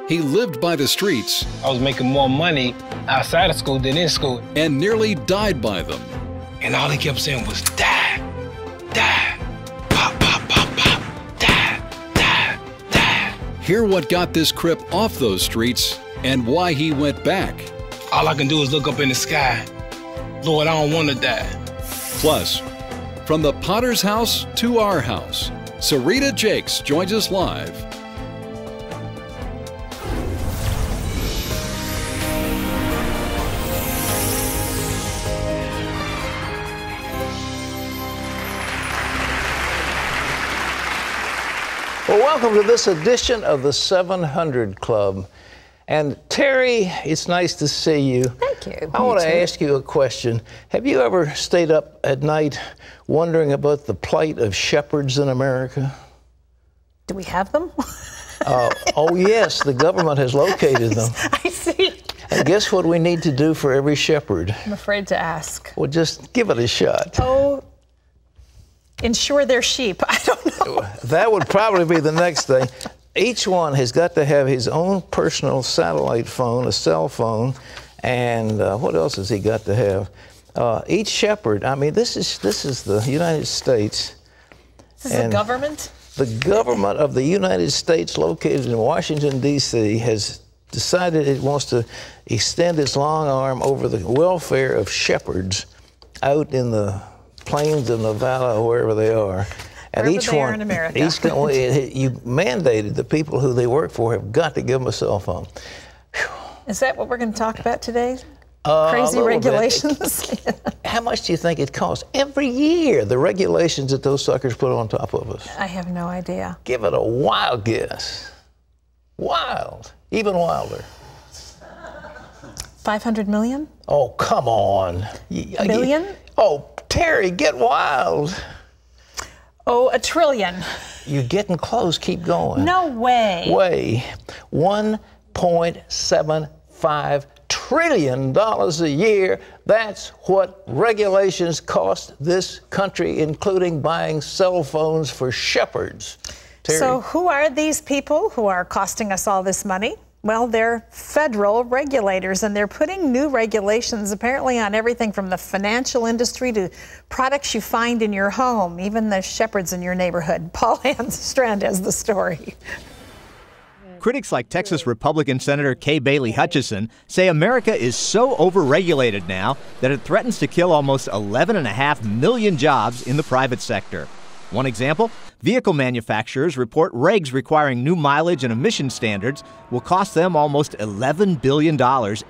He lived by the streets. I was making more money outside of school than in school. And nearly died by them. And all he kept saying was, die, die, pop, pop, pop, pop, die, die, die. Hear what got this Crip off those streets and why he went back. All I can do is look up in the sky. Lord, I don't want to die. Plus, from the Potter's house to our house, Serita Jakes joins us live. Well, welcome to this edition of the 700 Club. And Terry, it's nice to see you. Thank you. I want to ask you a question. Have you ever stayed up at night wondering about the plight of shepherds in America? Do we have them? Oh, yes, the government has located them. I see. And guess what we need to do for every shepherd? I'm afraid to ask. Well, just give it a shot. Oh, insure their sheep. I don't know. That would probably be the next thing. Each one has got to have his own personal satellite phone, a cell phone, and what else has he got to have? Each shepherd, I mean, this is the United States. This is the government? The government of the United States, located in Washington, D.C., has decided it wants to extend its long arm over the welfare of shepherds out in the plains of Nevada or wherever they are. And wherever each they one, are in America. you mandated the people who they work for have got to give them a cell phone. Whew. Is that what we're going to talk about today? Crazy regulations? How much do you think it costs every year, the regulations that those suckers put on top of us? I have no idea. Give it a wild guess. Wild. Even wilder. 500 million? Oh, come on. Billion? Oh, Terry, get wild. Oh, $1 trillion. You're getting close. Keep going. No way. $1.75 trillion a year. That's what regulations cost this country, including buying cell phones for shepherds. Terry? So who are these people who are costing us all this money? Well, they're federal regulators, and they're putting new regulations apparently on everything from the financial industry to products you find in your home, even the shepherds in your neighborhood. Paul Strand has the story. Critics like Texas Republican Senator Kay Bailey Hutchison say America is so overregulated now that it threatens to kill almost 11.5 million jobs in the private sector. One example, vehicle manufacturers report regs requiring new mileage and emission standards will cost them almost $11 billion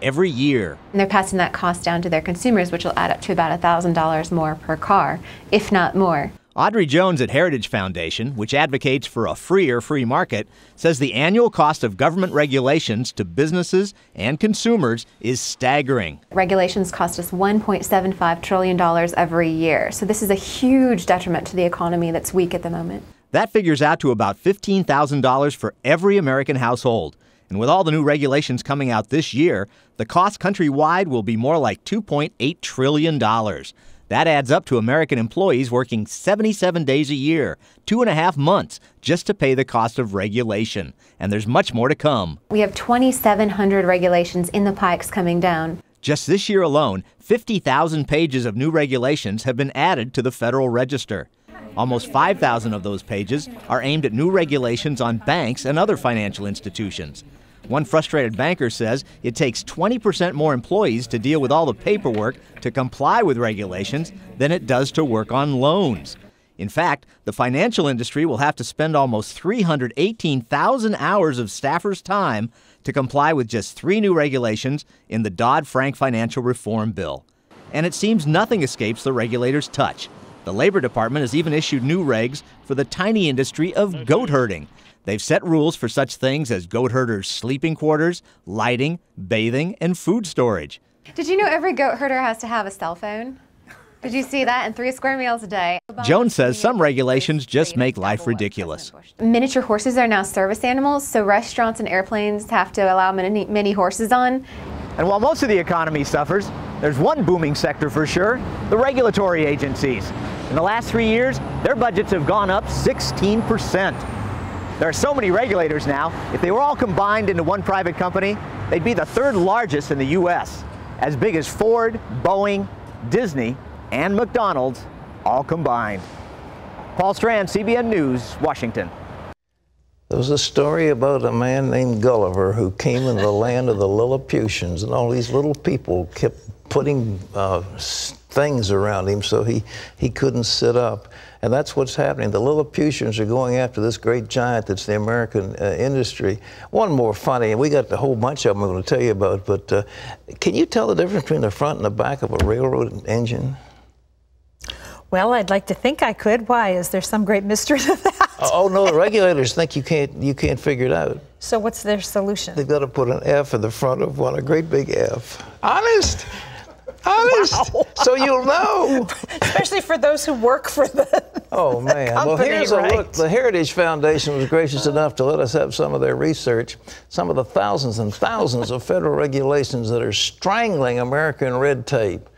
every year. And they're passing that cost down to their consumers, which will add up to about $1,000 more per car, if not more. Audrey Jones at Heritage Foundation, which advocates for a freer free market, says the annual cost of government regulations to businesses and consumers is staggering. Regulations cost us $1.75 trillion every year. So this is a huge detriment to the economy that's weak at the moment. That figures out to about $15,000 for every American household. And with all the new regulations coming out this year, the cost countrywide will be more like $2.8 trillion. That adds up to American employees working 77 days a year, 2.5 months, just to pay the cost of regulation. And there's much more to come. We have 2,700 regulations in the pikes coming down. Just this year alone, 50,000 pages of new regulations have been added to the Federal Register. Almost 5,000 of those pages are aimed at new regulations on banks and other financial institutions. One frustrated banker says it takes 20% more employees to deal with all the paperwork to comply with regulations than it does to work on loans. In fact, the financial industry will have to spend almost 318,000 hours of staffers' time to comply with just 3 new regulations in the Dodd-Frank Financial Reform Bill. And it seems nothing escapes the regulators' touch. The Labor Department has even issued new regs for the tiny industry of goat herding. They've set rules for such things as goat herders' sleeping quarters, lighting, bathing, and food storage. Did you know every goat herder has to have a cell phone? Did you see that? And 3 square meals a day. Jones says some regulations just make life ridiculous. Miniature horses are now service animals, so restaurants and airplanes have to allow mini horses on. And while most of the economy suffers, there's one booming sector for sure, the regulatory agencies. In the last 3 years, their budgets have gone up 16%. There are so many regulators now, if they were all combined into one private company, they'd be the third largest in the U.S., as big as Ford, Boeing, Disney, and McDonald's all combined. Paul Strand, CBN News, Washington. There was a story about a man named Gulliver who came in the land of the Lilliputians, and all these little people kept putting things around him so he couldn't sit up. And that's what's happening. The Lilliputians are going after this great giant that's the American industry. One more funny, and we got a whole bunch of them I'm going to tell you about, but can you tell the difference between the front and the back of a railroad engine? Well, I'd like to think I could. Why? Is there some great mystery to that? Oh no, the regulators think you can't figure it out. So what's their solution? They've got to put an F in the front of one, a great big F. Honest. Wow. So you'll know. Especially for those who work for the Oh, man. company, well, here's right? a look. The Heritage Foundation was gracious enough to let us have some of their research, some of the thousands and thousands of federal regulations that are strangling American red tape.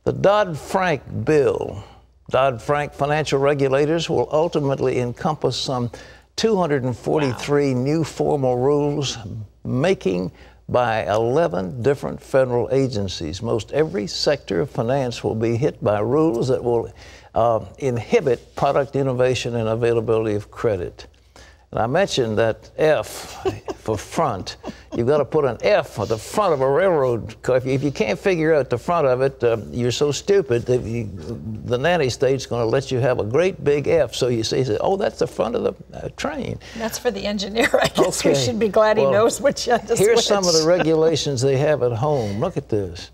The Dodd-Frank bill, Dodd-Frank financial regulators will ultimately encompass some 243 new formal rules, making by 11 different federal agencies. Most every sector of finance will be hit by rules that will inhibit product innovation and availability of credit. And I mentioned that F for front. You've got to put an F at the front of a railroad car. If you can't figure out the front of it, you're so stupid that the nanny state's going to let you have a great big F. So you say, oh, that's the front of the train. That's for the engineer. I guess Okay. we should be glad he knows which end to Here's switch. some of the regulations they have at home. Look at this.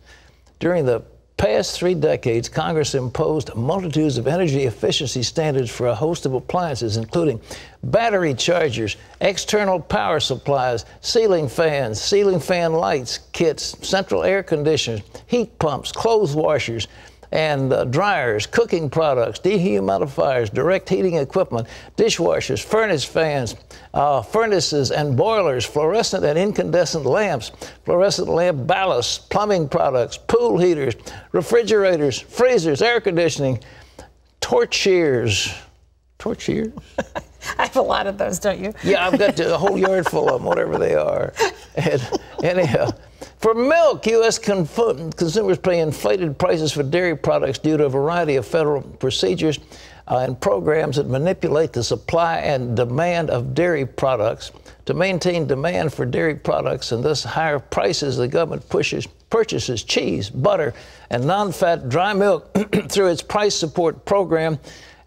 During the past 3 decades, Congress imposed multitudes of energy efficiency standards for a host of appliances, including battery chargers, external power supplies, ceiling fans, ceiling fan lights, kits, central air conditioners, heat pumps, clothes washers, and dryers, cooking products, dehumidifiers, direct heating equipment, dishwashers, furnace fans, furnaces and boilers, fluorescent and incandescent lamps, fluorescent lamp ballasts, plumbing products, pool heaters, refrigerators, freezers, air conditioning, torch shears. Torch shears? I have a lot of those, don't you? Yeah, I've got a whole yard full of them, whatever they are. And anyhow, for milk, U.S. consumers pay inflated prices for dairy products due to a variety of federal procedures and programs that manipulate the supply and demand of dairy products. To maintain demand for dairy products and thus higher prices, the government purchases cheese, butter, and non-fat dry milk through its price support program.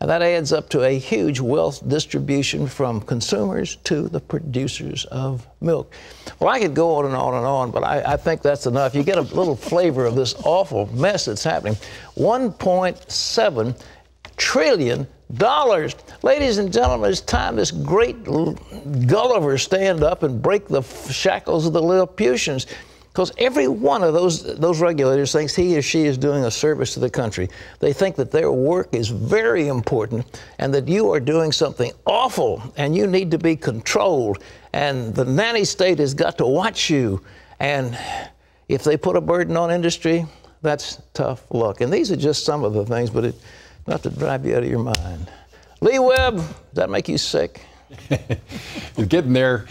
And that adds up to a huge wealth distribution from consumers to the producers of milk. Well, I could go on and on and on, but I think that's enough. You get a little flavor of this awful mess that's happening. $1.7 trillion. Ladies and gentlemen, it's time this great Gulliver stand up and break the shackles of the Lilliputians. Because every one of those regulators thinks he or she is doing a service to the country. They think that their work is very important and that you are doing something awful and you need to be controlled. And the nanny state has got to watch you. And if they put a burden on industry, that's tough luck. And these are just some of the things, but not to drive you out of your mind. Lee Webb, does that make you sick? You're getting there.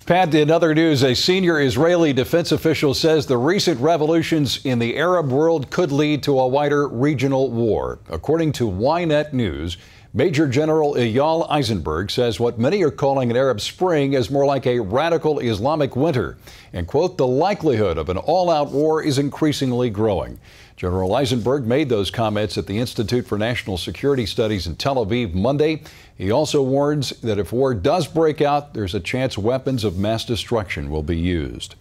Pat, in other news, a senior Israeli defense official says the recent revolutions in the Arab world could lead to a wider regional war. According to Ynet News, Major General Eyal Eisenberg says what many are calling an Arab Spring is more like a radical Islamic winter. And, quote, the likelihood of an all-out war is increasingly growing. General Eisenberg made those comments at the Institute for National Security Studies in Tel Aviv Monday. He also warns that if war does break out, there's a chance weapons of mass destruction will be used.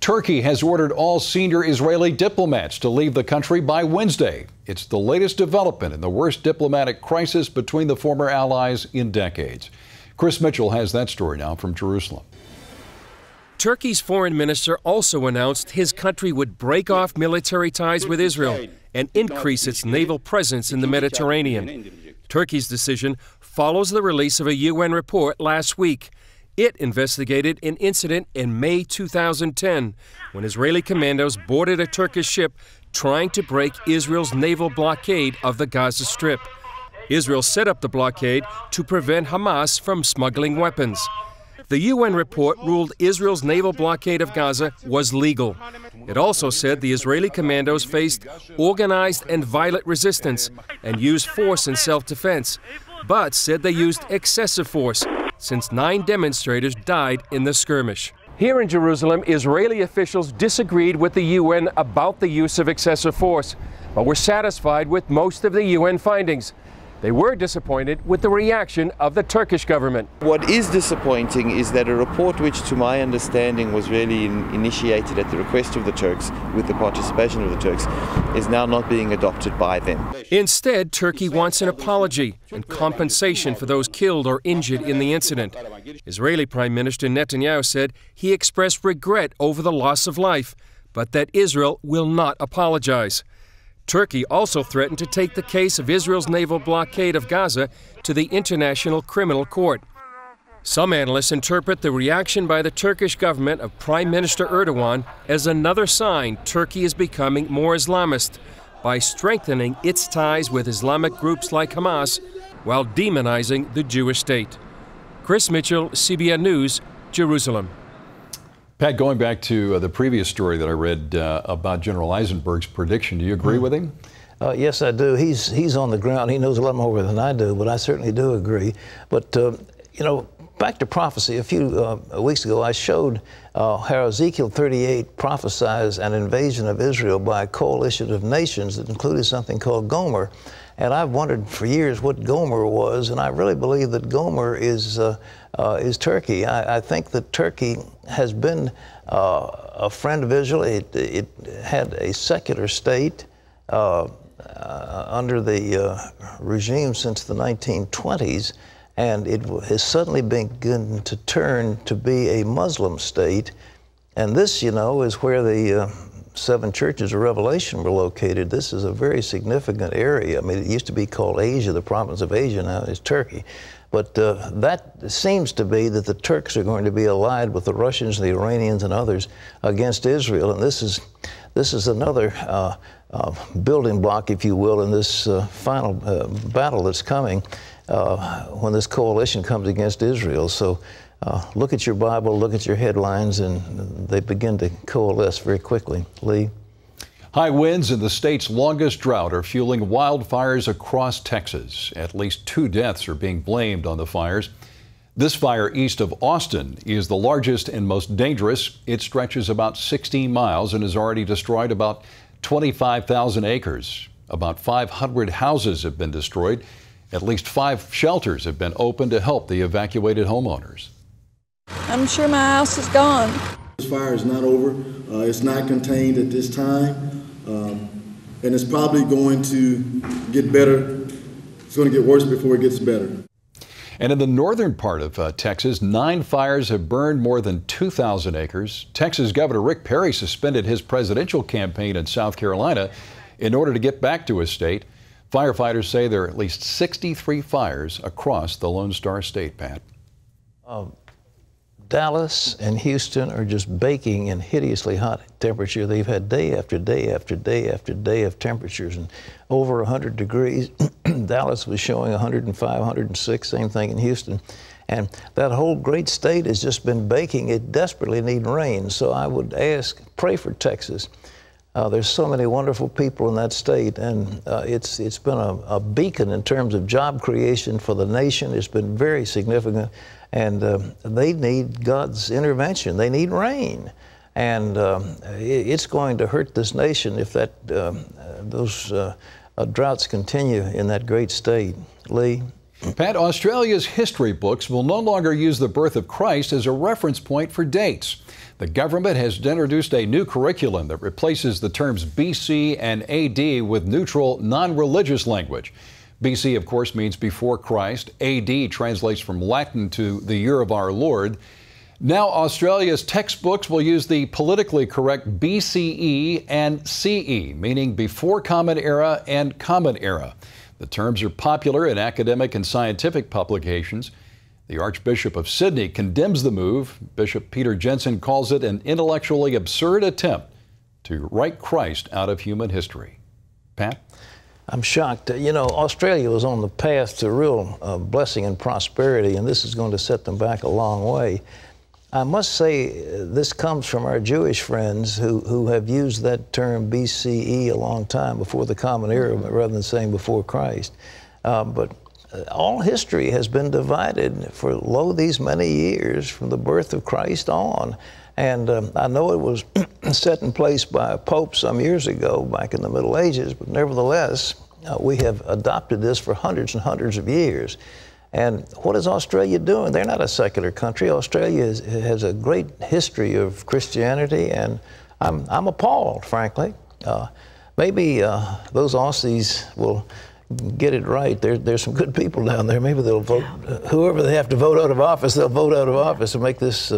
Turkey has ordered all senior Israeli diplomats to leave the country by Wednesday. It's the latest development in the worst diplomatic crisis between the former allies in decades. Chris Mitchell has that story now from Jerusalem. Turkey's foreign minister also announced his country would break off military ties with Israel and increase its naval presence in the Mediterranean. Turkey's decision follows the release of a UN report last week. It investigated an incident in May 2010 when Israeli commandos boarded a Turkish ship trying to break Israel's naval blockade of the Gaza Strip. Israel set up the blockade to prevent Hamas from smuggling weapons. The UN report ruled Israel's naval blockade of Gaza was legal. It also said the Israeli commandos faced organized and violent resistance and used force in self-defense, but said they used excessive force since 9 demonstrators died in the skirmish. Here in Jerusalem, Israeli officials disagreed with the UN about the use of excessive force, but were satisfied with most of the UN findings. They were disappointed with the reaction of the Turkish government. What is disappointing is that a report which, to my understanding, was really initiated at the request of the Turks, with the participation of the Turks, is now not being adopted by them. Instead, Turkey wants an apology and compensation for those killed or injured in the incident. Israeli Prime Minister Netanyahu said he expressed regret over the loss of life, but that Israel will not apologize. Turkey also threatened to take the case of Israel's naval blockade of Gaza to the International Criminal Court. Some analysts interpret the reaction by the Turkish government of Prime Minister Erdogan as another sign Turkey is becoming more Islamist by strengthening its ties with Islamic groups like Hamas while demonizing the Jewish state. Chris Mitchell, CBN News, Jerusalem. Pat, going back to the previous story that I read about General Eisenberg's prediction, do you agree with him? Yes, I do. He's on the ground. He knows a lot more than I do, but I certainly do agree. But, you know, back to prophecy, a few weeks ago I showed how Ezekiel 38 prophesies an invasion of Israel by a coalition of nations that included something called Gomer. And I've wondered for years what Gomer was, and I really believe that Gomer is Turkey. I think that Turkey has been a friend of Israel. It had a secular state under the regime since the 1920s, and it has suddenly begun to turn to be a Muslim state. And this, you know, is where the 7 churches of Revelation were located. This is a very significant area. I mean, it used to be called Asia, the province of Asia, now it's Turkey. But that seems to be that the Turks are going to be allied with the Russians, the Iranians, and others against Israel. And this is another building block, if you will, in this final battle that's coming when this coalition comes against Israel. So look at your Bible, look at your headlines, and they begin to coalesce very quickly. Lee? High winds and the state's longest drought are fueling wildfires across Texas. At least 2 deaths are being blamed on the fires. This fire east of Austin is the largest and most dangerous. It stretches about 16 miles and has already destroyed about 25,000 acres. About 500 houses have been destroyed. At least 5 shelters have been opened to help the evacuated homeowners. I'm sure my house is gone. This fire is not over. It's not contained at this time. And it's probably going to get better. It's going to get worse before it gets better. And in the northern part of Texas, 9 fires have burned more than 2,000 acres. Texas Governor Rick Perry suspended his presidential campaign in South Carolina in order to get back to his state. Firefighters say there are at least 63 fires across the Lone Star State, Pat. Dallas and Houston are just baking in hideously hot temperature. They've had day after day after day after day of temperatures and over 100 degrees. Dallas was showing 105, 106, same thing in Houston. And that whole great state has just been baking. It desperately needs rain. So I would ask, pray for Texas. There's so many wonderful people in that state, and it's been a beacon in terms of job creation for the nation. It's been very significant, and they need God's intervention. They need rain, and it's going to hurt this nation if those droughts continue in that great state. Lee? Pat, Australia's history books will no longer use the birth of Christ as a reference point for dates. The government has introduced a new curriculum that replaces the terms BC and AD with neutral, non-religious language. BC, of course, means before Christ. AD translates from Latin to the year of our Lord. Now, Australia's textbooks will use the politically correct BCE and CE, meaning before Common Era and Common Era. The terms are popular in academic and scientific publications. The Archbishop of Sydney condemns the move. Bishop Peter Jensen calls it an intellectually absurd attempt to write Christ out of human history. Pat? I'm shocked. You know, Australia was on the path to real blessing and prosperity, and this is going to set them back a long way. I must say this comes from our Jewish friends who have used that term BCE a long time, before the Common Era, rather than saying before Christ. But all history has been divided for lo these many years from the birth of Christ on. And I know it was set in place by a pope some years ago, back in the Middle Ages, but nevertheless, we have adopted this for hundreds and hundreds of years. And what is Australia doing? They're not a secular country. Australia has a great history of Christianity, and I'm appalled, frankly. Maybe those Aussies will get it right. There's some good people down there. Maybe they'll vote, whoever they have to vote out of office, they'll vote out of office and make this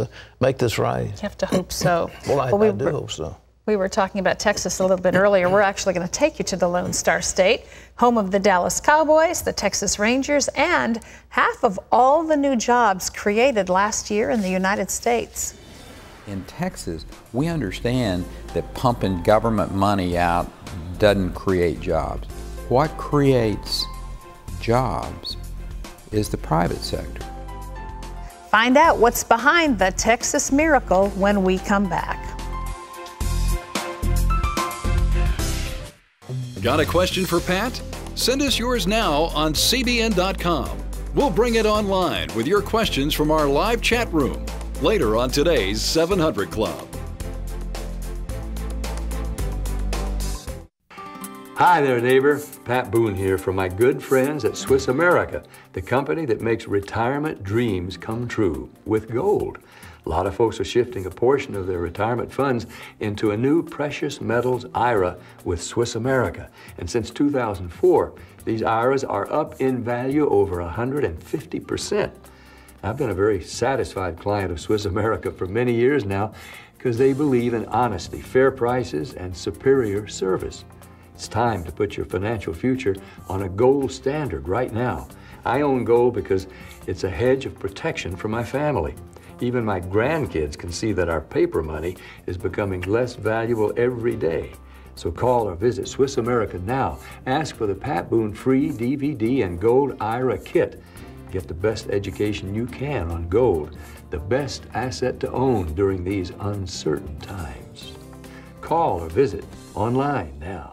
right. You have to hope so. Well, I do hope so. We were talking about Texas a little bit earlier. We're actually going to take you to the Lone Star State, home of the Dallas Cowboys, the Texas Rangers, and half of all the new jobs created last year in the United States. In Texas, we understand that pumping government money out doesn't create jobs. What creates jobs is the private sector. Find out what's behind the Texas miracle when we come back. Got a question for Pat? Send us yours now on CBN.com. We'll bring it online with your questions from our live chat room later on today's 700 Club. Hi there, neighbor. Pat Boone here from my good friends at Swiss America, the company that makes retirement dreams come true with gold. A lot of folks are shifting a portion of their retirement funds into a new precious metals IRA with Swiss America. And since 2004, these IRAs are up in value over 150%. I've been a very satisfied client of Swiss America for many years now because they believe in honesty, fair prices, and superior service. It's time to put your financial future on a gold standard right now. I own gold because it's a hedge of protection for my family. Even my grandkids can see that our paper money is becoming less valuable every day. So call or visit Swiss America now. Ask for the Pat Boone free DVD and gold IRA kit. Get the best education you can on gold, the best asset to own during these uncertain times. Call or visit online now.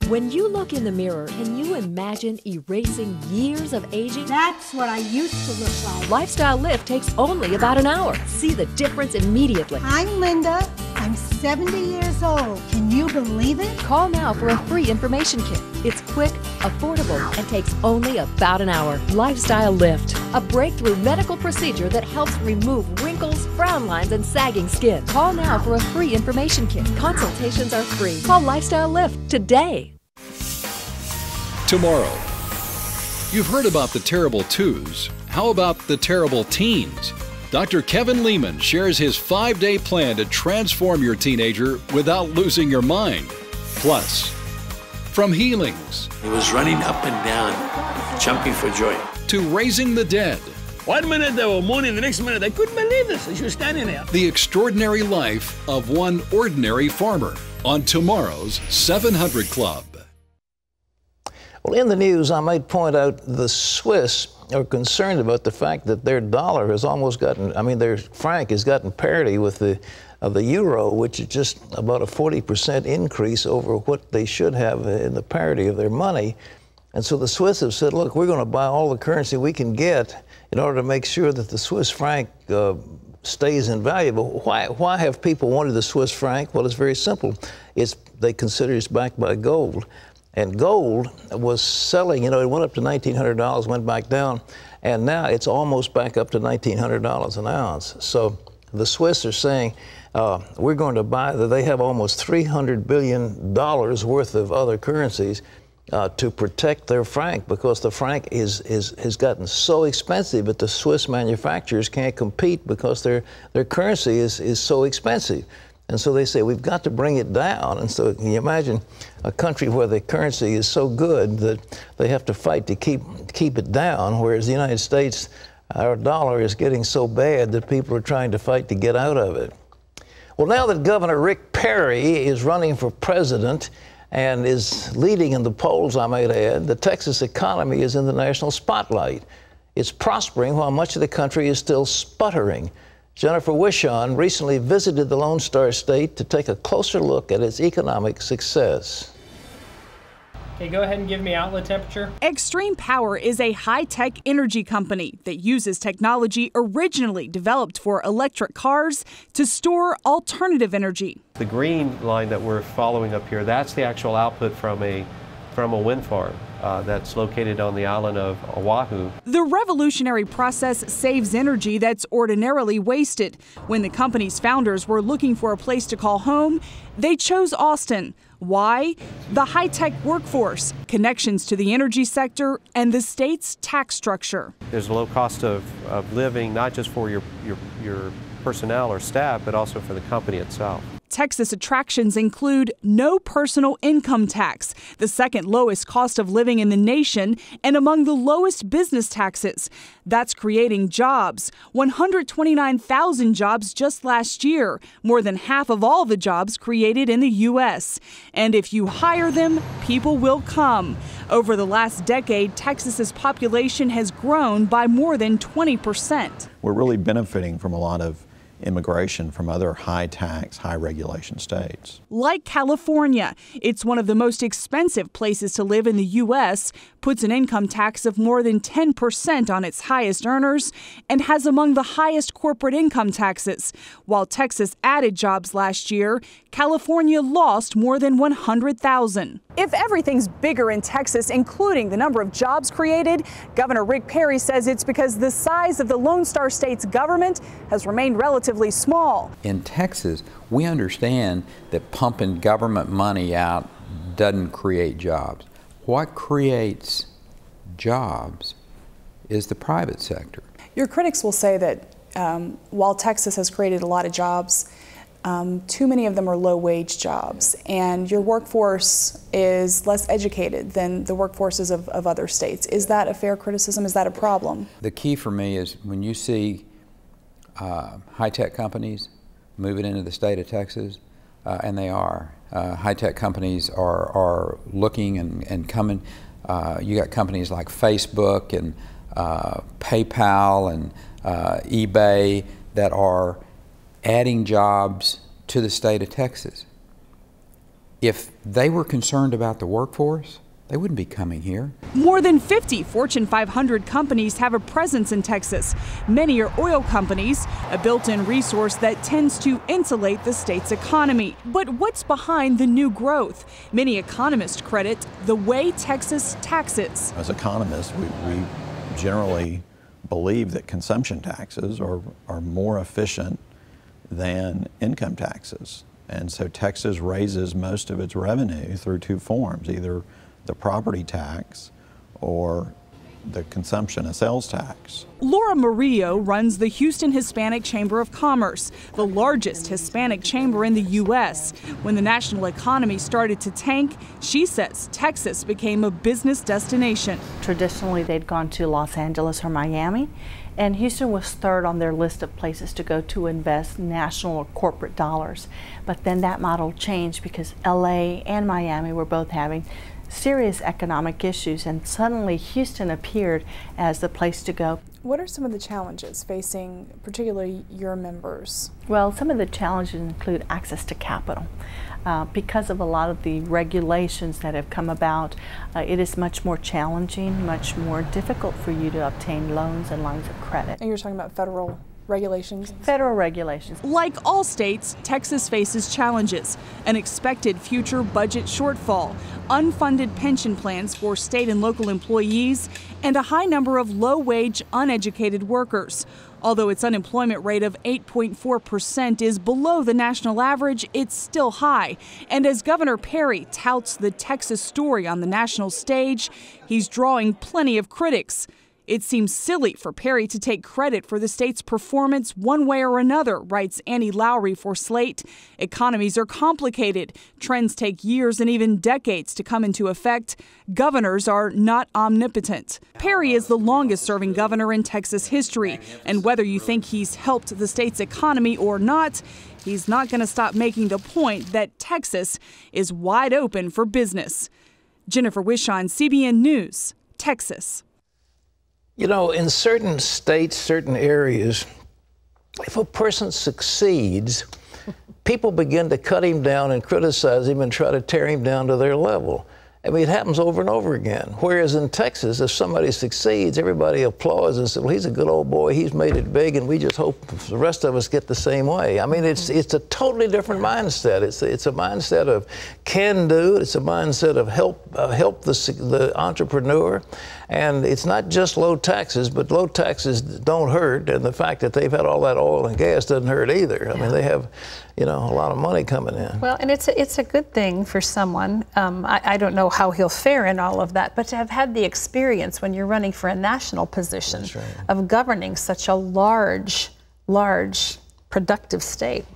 When you look in the mirror, can you imagine erasing years of aging? That's what I used to look like. Lifestyle Lift takes only about an hour. See the difference immediately. I'm Linda. I'm 70 years old. Can you believe it? Call now for a free information kit. It's quick, affordable, and takes only about an hour. Lifestyle Lift, a breakthrough medical procedure that helps remove wrinkles, frown lines, and sagging skin. Call now for a free information kit. Consultations are free. Call Lifestyle Lift today. Tomorrow. You've heard about the terrible twos. How about the terrible teens? Dr. Kevin Lehman shares his 5-day plan to transform your teenager without losing your mind. Plus, from healings. He was running up and down, jumping for joy. To raising the dead. 1 minute they were mourning, the next minute they couldn't believe this. She was standing there. The extraordinary life of one ordinary farmer on tomorrow's 700 Club. Well, in the news, I might point out the Swiss are concerned about the fact that their dollar has almost gotten, their franc has gotten parity with the euro, which is just about a 40% increase over what they should have in the parity of their money. And so the Swiss have said, look, we're going to buy all the currency we can get in order to make sure that the Swiss franc stays invaluable. Why have people wanted the Swiss franc? Well, it's very simple. They consider it's backed by gold. And gold was selling, it went up to $1,900, went back down, and now it's almost back up to $1,900 an ounce. So the Swiss are saying, we're going to buy, they have almost $300 billion worth of other currencies to protect their franc, because the franc has gotten so expensive that the Swiss manufacturers can't compete because their currency is so expensive. And so they say, we've got to bring it down. And so can you imagine a country where the currency is so good that they have to fight to keep it down, whereas the United States, our dollar is getting so bad that people are trying to fight to get out of it. Well, now that Governor Rick Perry is running for president, and is leading in the polls, I might add. The Texas economy is in the national spotlight. It's prospering while much of the country is still sputtering. Jennifer Wishon recently visited the Lone Star State to take a closer look at its economic success. Okay, go ahead and give me outlet temperature. Extreme Power is a high-tech energy company that uses technology originally developed for electric cars to store alternative energy. The green line that we're following up here, that's the actual output from a wind farm that's located on the island of Oahu. The revolutionary process saves energy that's ordinarily wasted. When the company's founders were looking for a place to call home, they chose Austin. Why? The high-tech workforce, connections to the energy sector, and the state's tax structure. There's a low cost of living, not just for your personnel or staff, but also for the company itself. Texas attractions include no personal income tax, the second lowest cost of living in the nation, and among the lowest business taxes. That's creating jobs, 129,000 jobs just last year, more than half of all the jobs created in the U.S. And if you hire them, people will come. Over the last decade, Texas's population has grown by more than 20%. We're really benefiting from a lot of immigration from other high-tax, high-regulation states. Like California, it's one of the most expensive places to live in the U.S., puts an income tax of more than 10% on its highest earners, and has among the highest corporate income taxes. While Texas added jobs last year, California lost more than 100,000. If everything's bigger in Texas, including the number of jobs created, Governor Rick Perry says it's because the size of the Lone Star State's government has remained relatively small. In Texas, we understand that pumping government money out doesn't create jobs. What creates jobs is the private sector. Your critics will say that while Texas has created a lot of jobs, too many of them are low-wage jobs, and your workforce is less educated than the workforces of other states. Is that a fair criticism? Is that a problem? The key for me is when you see high-tech companies moving into the state of Texas, and they are. High-tech companies are looking and coming. You got companies like Facebook and PayPal and eBay that are adding jobs to the state of Texas. If they were concerned about the workforce, they wouldn't be coming here. More than 50 Fortune 500 companies have a presence in Texas. Many are oil companies, a built-in resource that tends to insulate the state's economy. But what's behind the new growth? Many economists credit the way Texas taxes. As economists, we generally believe that consumption taxes are more efficient than income taxes. And so Texas raises most of its revenue through two forms, either the property tax or the consumption and sales tax. Laura Murillo runs the Houston Hispanic Chamber of Commerce, the largest Hispanic chamber in the U.S. When the national economy started to tank, she says Texas became a business destination. Traditionally, they'd gone to Los Angeles or Miami, and Houston was third on their list of places to go to invest national or corporate dollars. But then that model changed because LA and Miami were both having serious economic issues, and suddenly Houston appeared as the place to go. What are some of the challenges facing particularly your members? Well, some of the challenges include access to capital. Because of a lot of the regulations that have come about, it is much more challenging, much more difficult for you to obtain loans and lines of credit. And you're talking about federal regulations? Federal regulations. Like all states, Texas faces challenges: an expected future budget shortfall, unfunded pension plans for state and local employees, and a high number of low-wage, uneducated workers. Although its unemployment rate of 8.4% is below the national average, it's still high. And as Governor Perry touts the Texas story on the national stage, he's drawing plenty of critics. It seems silly for Perry to take credit for the state's performance one way or another, writes Annie Lowry for Slate. Economies are complicated. Trends take years and even decades to come into effect. Governors are not omnipotent. Perry is the longest-serving governor in Texas history, and whether you think he's helped the state's economy or not, he's not going to stop making the point that Texas is wide open for business. Jennifer Wishon, CBN News, Texas. You know, in certain states, certain areas, if a person succeeds, people begin to cut him down and criticize him and try to tear him down to their level. I mean, it happens over and over again. Whereas in Texas, if somebody succeeds, everybody applauds and says, well, he's a good old boy, he's made it big, and we just hope the rest of us get the same way. I mean, it's a totally different mindset. It's a mindset of can do, it's a mindset of help the entrepreneur. And it's not just low taxes, but low taxes don't hurt, and the fact that they've had all that oil and gas doesn't hurt either. I mean, they have, you know, a lot of money coming in. Well, and it's a good thing for someone. I don't know how he'll fare in all of that, but to have had the experience when you're running for a national position of governing such a large, productive state.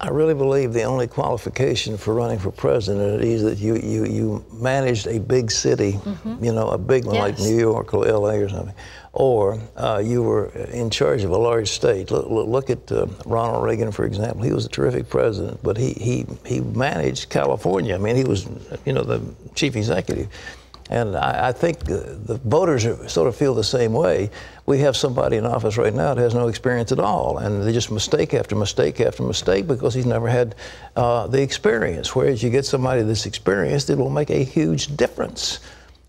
I really believe the only qualification for running for president is that you managed a big city, you know, a big one like New York or LA or something, or you were in charge of a large state. Look at Ronald Reagan, for example. He was a terrific president, but he managed California. I mean, he was, you know, the chief executive. And I think the voters sort of feel the same way. We have somebody in office right now that has no experience at all, and they just mistake after mistake after mistake because he's never had the experience. Whereas you get somebody that's experienced, it will make a huge difference.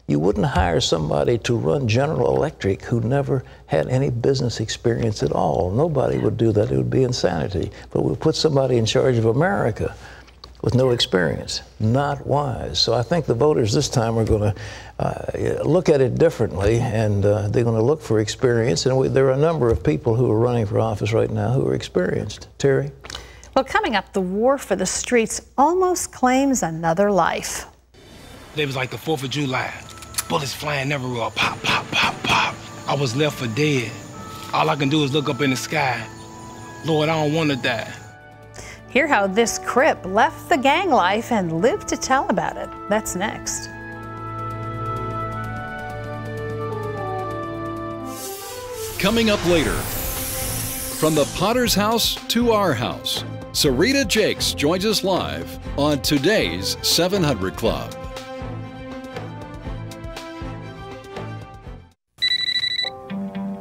You wouldn't hire somebody to run General Electric who never had any business experience at all. Nobody would do that. It would be insanity. But we'll put somebody in charge of America with no experience. Not wise. So I think the voters this time are going to look at it differently, and they're going to look for experience. And there are a number of people who are running for office right now who are experienced. Terry? Well, coming up, the war for the streets almost claims another life. It was like the 4th of July. Bullets flying everywhere. Pop, pop, pop, pop. I was left for dead. All I can do is look up in the sky. Lord, I don't want to die. Hear how this Crip left the gang life and lived to tell about it. That's next. Coming up later, from the Potter's house to our house, Serita Jakes joins us live on today's 700 Club.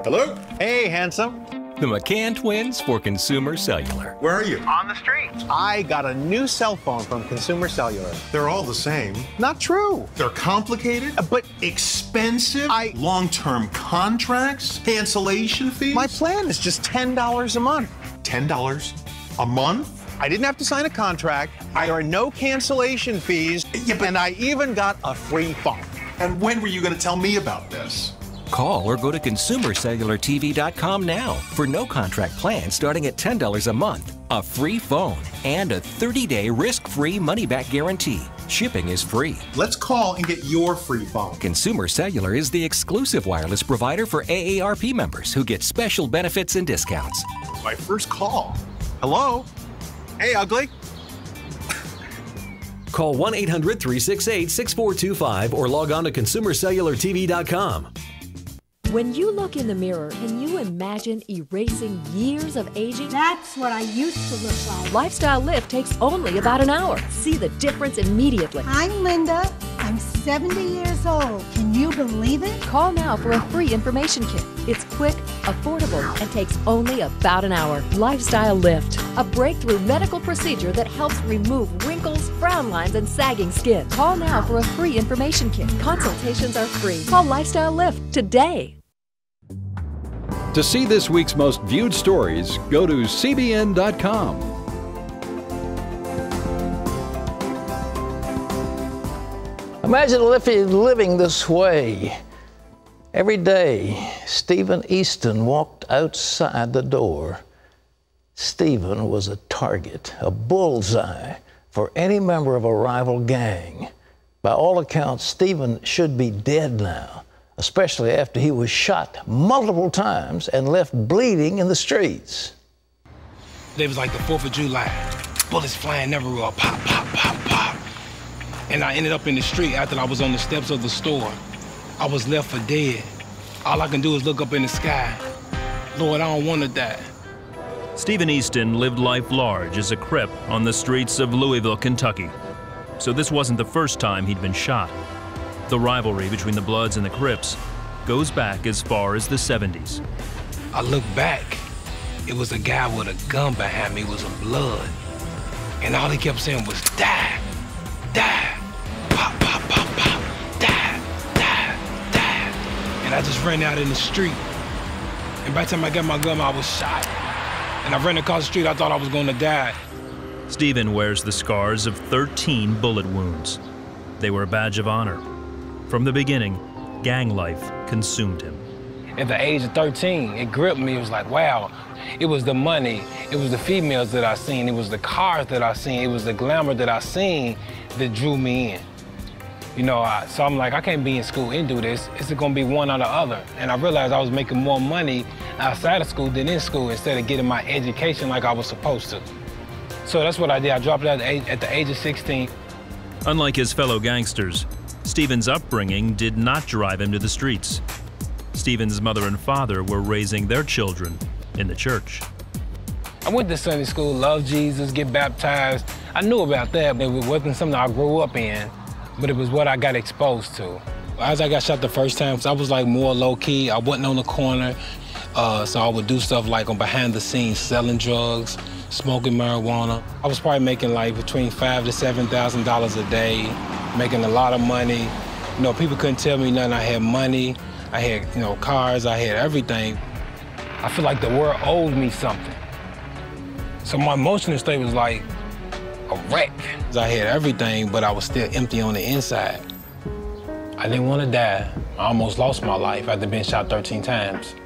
Hello? Hey, handsome. The McCann twins for Consumer Cellular. Where are you? On the streets. I got a new cell phone from Consumer Cellular. They're all the same. Not true. They're complicated, but expensive, long-term contracts, cancellation fees. My plan is just $10 a month. $10 a month? I didn't have to sign a contract. There are no cancellation fees, and I even got a free phone. And when were you going to tell me about this? Call or go to consumercellulartv.com now for no contract plan starting at $10 a month, a free phone, and a 30-day risk-free money-back guarantee. Shipping is free. Let's call and get your free phone. Consumer Cellular is the exclusive wireless provider for AARP members who get special benefits and discounts. My first call. Hello? Hey, ugly. Call 1-800-368-6425 or log on to consumercellulartv.com. When you look in the mirror, can you imagine erasing years of aging? That's what I used to look like. Lifestyle Lift takes only about an hour. See the difference immediately. I'm Linda. I'm 70 years old. Can you believe it? Call now for a free information kit. It's quick, affordable, and takes only about an hour. Lifestyle Lift, a breakthrough medical procedure that helps remove wrinkles, frown lines, and sagging skin. Call now for a free information kit. Consultations are free. Call Lifestyle Lift today. To see this week's most viewed stories, go to cbn.com. Imagine living this way. Every day, Stephen Easton walked outside the door. Stephen was a target, a bullseye for any member of a rival gang. By all accounts, Stephen should be dead now. especially after he was shot multiple times and left bleeding in the streets. It was like the 4th of July. Bullets flying everywhere, pop, pop, pop, pop. And I ended up in the street after I was on the steps of the store. I was left for dead. All I can do is look up in the sky. Lord, I don't want to die. Stephen Easton lived life large as a Crip on the streets of Louisville, Kentucky. So this wasn't the first time he'd been shot. The rivalry between the Bloods and the Crips goes back as far as the 70s. I look back, it was a guy with a gun behind me, was a blood. And all he kept saying was, die, die, pop, pop, pop, pop, die, die, die. And I just ran out in the street. And by the time I got my gun, I was shot. And I ran across the street, I thought I was gonna die. Stephen wears the scars of 13 bullet wounds. They were a badge of honor. From the beginning, gang life consumed him. At the age of 13, it gripped me. It was like, wow. It was the money, it was the females that I seen, it was the cars that I seen, it was the glamour that I seen that drew me in. You know, so I'm like, I can't be in school and do this. It's gonna be one or the other. And I realized I was making more money outside of school than in school instead of getting my education like I was supposed to. So that's what I did. I dropped out at the age of 16. Unlike his fellow gangsters, Stephen's upbringing did not drive him to the streets. Stephen's mother and father were raising their children in the church. I went to Sunday school, loved Jesus, get baptized. I knew about that, but it wasn't something I grew up in, but it was what I got exposed to. As I got shot the first time, I was like more low-key. I wasn't on the corner, so I would do stuff like on behind the scenes, selling drugs, smoking marijuana. I was probably making like between $5,000 to $7,000 a day, making a lot of money. You know, people couldn't tell me nothing. I had money, I had, you know, cars, I had everything. I feel like the world owed me something. So my emotional state was like a wreck. I had everything, but I was still empty on the inside. I didn't want to die. I almost lost my life after being shot 13 times.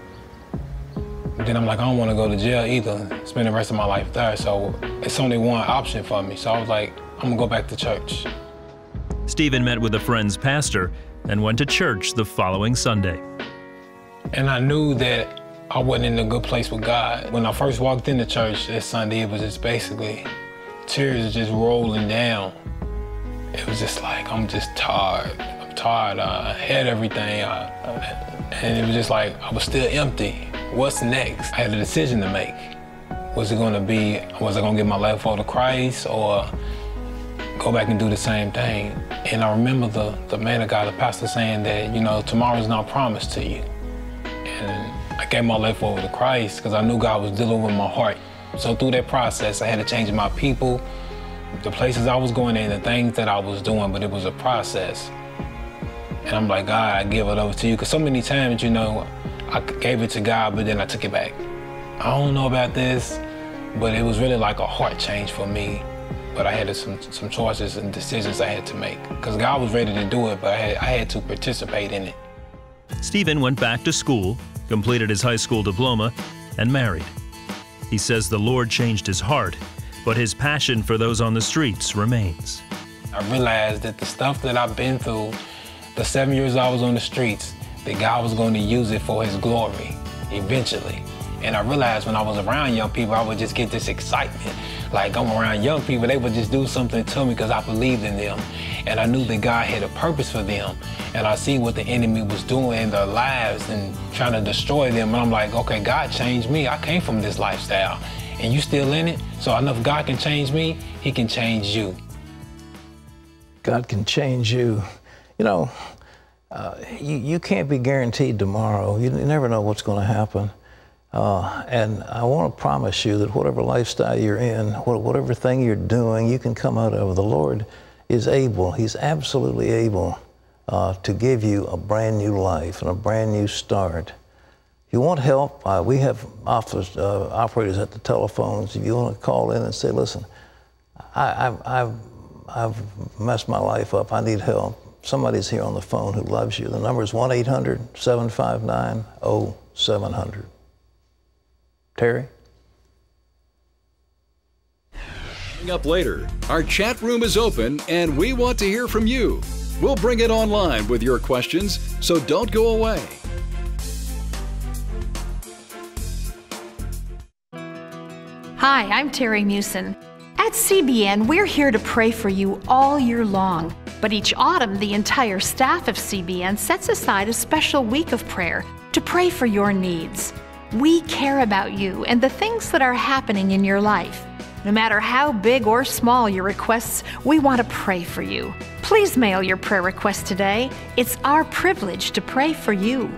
Then I'm like, I don't want to go to jail either, spend the rest of my life there. So it's only one option for me. So I was like, I'm gonna go back to church. Stephen met with a friend's pastor and went to church the following Sunday. And I knew that I wasn't in a good place with God. When I first walked into church that Sunday, it was just basically tears just rolling down. It was just like, I'm just tired. I'm tired. I had everything. And it was just like, I was still empty. What's next? I had a decision to make. Was I gonna give my life over to Christ or go back and do the same thing? And I remember the man of God, the pastor, saying that, you know, tomorrow's not promised to you. And I gave my life over to Christ because I knew God was dealing with my heart. So through that process, I had to change my people, the places I was going in, the things that I was doing, but it was a process. And I'm like, God, I give it over to you. Because so many times, you know, I gave it to God, but then I took it back. I don't know about this, but it was really like a heart change for me. But I had some choices and decisions I had to make. Because God was ready to do it, but I had to participate in it. Stephen went back to school, completed his high school diploma, and married. He says the Lord changed his heart, but his passion for those on the streets remains. I realized that the stuff that I've been through, the 7 years I was on the streets, that God was going to use it for his glory, eventually. And I realized when I was around young people, I would just get this excitement. Like, I'm around young people, they would just do something to me because I believed in them. And I knew that God had a purpose for them. And I see what the enemy was doing in their lives and trying to destroy them. And I'm like, okay, God changed me. I came from this lifestyle. And you still in it? So I know if God can change me, he can change you. God can change you. You know, you can't be guaranteed tomorrow. You never know what's going to happen. And I want to promise you that whatever lifestyle you're in, whatever thing you're doing, you can come out of. The Lord is able. He's absolutely able to give you a brand new life and a brand new start. If you want help, we have operators at the telephones. If you want to call in and say, listen, I've messed my life up. I need help. Somebody's here on the phone who loves you. The number is 1-800-759-0700. Terry? Coming up later, our chat room is open and we want to hear from you. We'll bring it online with your questions, so don't go away. Hi, I'm Terry Mewson. At CBN, we're here to pray for you all year long. But each autumn, the entire staff of CBN sets aside a special week of prayer to pray for your needs. We care about you and the things that are happening in your life. No matter how big or small your requests, we want to pray for you. Please mail your prayer request today. It's our privilege to pray for you.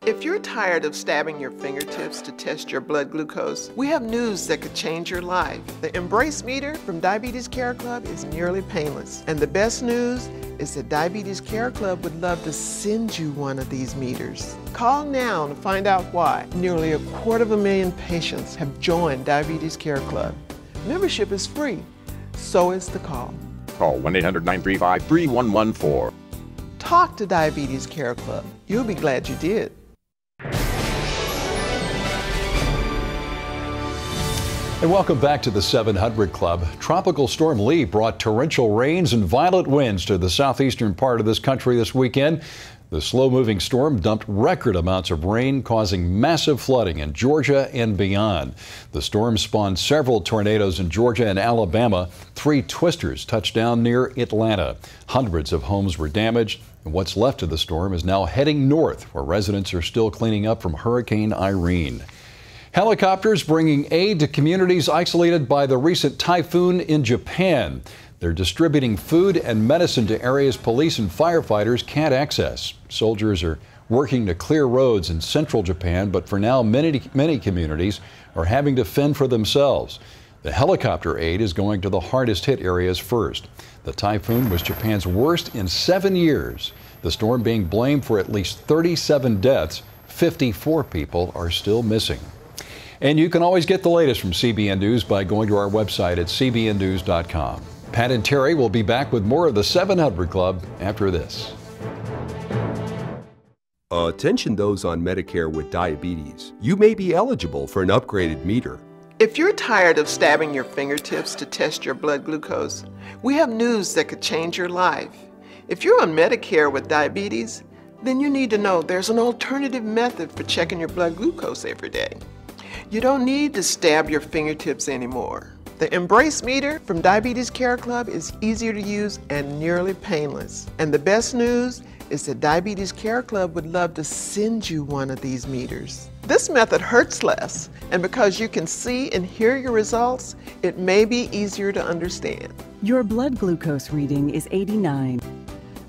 If you're tired of stabbing your fingertips to test your blood glucose, we have news that could change your life. The Embrace meter from Diabetes Care Club is nearly painless. And the best news is that Diabetes Care Club would love to send you one of these meters. Call now to find out why. Nearly 250,000 patients have joined Diabetes Care Club. Membership is free, so is the call. Call 1-800-935-3114. Talk to Diabetes Care Club. You'll be glad you did. And welcome back to the 700 Club. Tropical Storm Lee brought torrential rains and violent winds to the southeastern part of this country this weekend. The slow-moving storm dumped record amounts of rain, causing massive flooding in Georgia and beyond. The storm spawned several tornadoes in Georgia and Alabama. 3 twisters touched down near Atlanta. Hundreds of homes were damaged, and what's left of the storm is now heading north, where residents are still cleaning up from Hurricane Irene. Helicopters bringing aid to communities isolated by the recent typhoon in Japan. They're distributing food and medicine to areas police and firefighters can't access. Soldiers are working to clear roads in central Japan, but for now, many communities are having to fend for themselves. The helicopter aid is going to the hardest hit areas first. The typhoon was Japan's worst in 7 years. The storm being blamed for at least 37 deaths. 54 people are still missing. And you can always get the latest from CBN News by going to our website at cbnnews.com. Pat and Terry will be back with more of the 700 Club after this. Attention those on Medicare with diabetes. You may be eligible for an upgraded meter. If you're tired of stabbing your fingertips to test your blood glucose, we have news that could change your life. If you're on Medicare with diabetes, then you need to know there's an alternative method for checking your blood glucose every day. You don't need to stab your fingertips anymore. The Embrace meter from Diabetes Care Club is easier to use and nearly painless. And the best news is that Diabetes Care Club would love to send you one of these meters. This method hurts less, and because you can see and hear your results, it may be easier to understand. Your blood glucose reading is 89.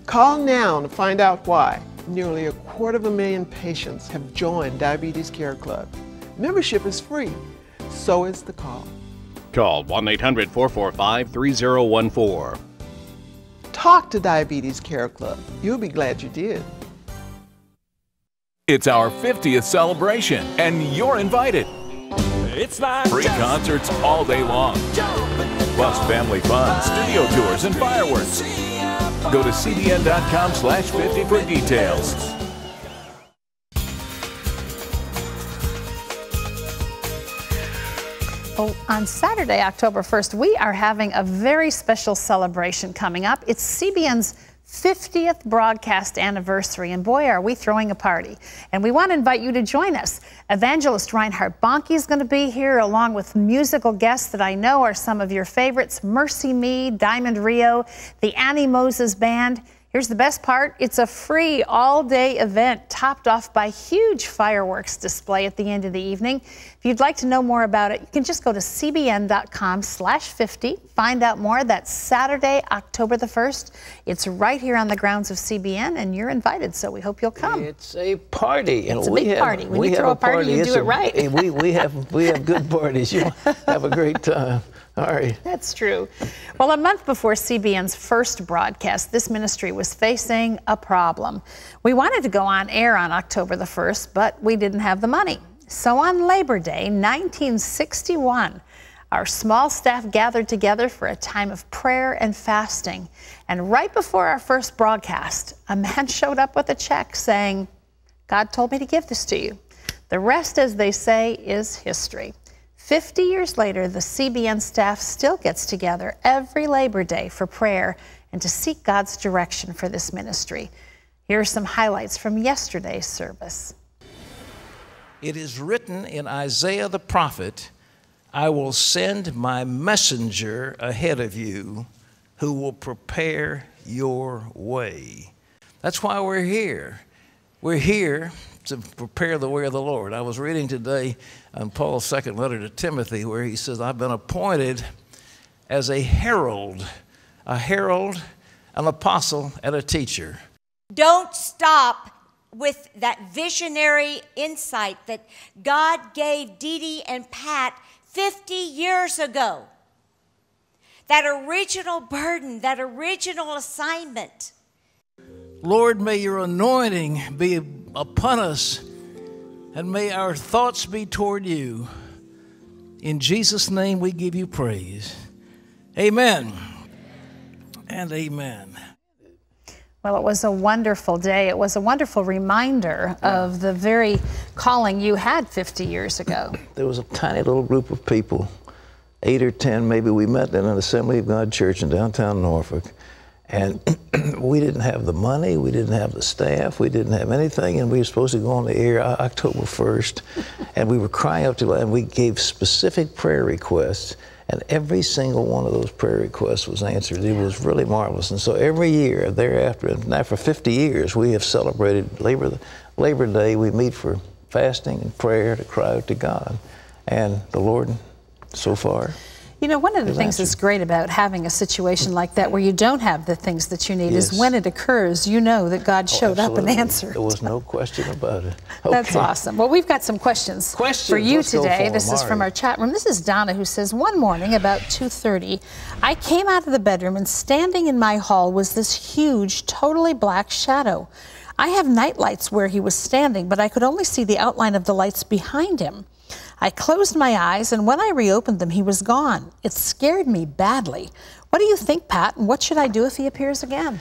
Call now to find out why. Nearly 250,000 patients have joined Diabetes Care Club. Membership is free, so is the call. Call 1-800-445-3014. Talk to Diabetes Care Club. You'll be glad you did. It's our 50th celebration, and you're invited. It's free concerts all day long, plus family fun, studio tours, and fireworks. Go to cbn.com/50 for details. Well, on Saturday, October 1st, we are having a very special celebration coming up. It's CBN's 50th broadcast anniversary, and boy, are we throwing a party. And we want to invite you to join us. Evangelist Reinhard Bonnke is going to be here, along with musical guests that I know are some of your favorites, Mercy Me, Diamond Rio, the Annie Moses Band. Here's the best part. It's a free all-day event topped off by huge fireworks display at the end of the evening. If you'd like to know more about it, you can just go to cbn.com/50. Find out more. That's Saturday, October the 1st. It's right here on the grounds of CBN, and you're invited, so we hope you'll come. It's a party. It's a big party. When you throw a party, you do it right. We have good parties. You have a great time. All right. That's true. Well, a month before CBN's first broadcast, this ministry was facing a problem. We wanted to go on air on October the 1st, but we didn't have the money. So on Labor Day, 1961, our small staff gathered together for a time of prayer and fasting. And right before our first broadcast, a man showed up with a check saying, "God told me to give this to you." The rest, as they say, is history. 50 years later, the CBN staff still gets together every Labor Day for prayer and to seek God's direction for this ministry. Here are some highlights from yesterday's service. It is written in Isaiah the prophet, I will send my messenger ahead of you who will prepare your way. That's why we're here. We're here to prepare the way of the Lord. I was reading today on Paul's second letter to Timothy where he says, I've been appointed as a herald, an apostle, and a teacher. Don't stop with that visionary insight that God gave Dee Dee and Pat 50 years ago. That original burden, that original assignment. Lord, may your anointing be upon us, and may our thoughts be toward you. In Jesus' name we give you praise. Amen and amen. Well, it was a wonderful day. It was a wonderful reminder of the very calling you had 50 years ago. There was a tiny little group of people, 8 or 10 maybe. We met in an Assembly of God church in downtown Norfolk. And we didn't have the money, we didn't have the staff, we didn't have anything, and we were supposed to go on the air October 1st. And we were crying out to God, and we gave specific prayer requests. And every single one of those prayer requests was answered. It was really marvelous. And so every year thereafter, and now for 50 years, we have celebrated Labor Day. We meet for fasting and prayer to cry out to God. And the Lord, so far, you know, one of the things that's great about having a situation like that where you don't have the things that you need is when it occurs, you know that God showed up and answered. There was no question about it. Okay. That's awesome. Well, we've got some questions for you today. This is from our chat room. This is Donna who says, one morning about 2:30, I came out of the bedroom and standing in my hall was this huge, totally black shadow. I have night lights where he was standing, but I could only see the outline of the lights behind him. I closed my eyes, and when I reopened them, he was gone. It scared me badly. What do you think, Pat, and what should I do if he appears again?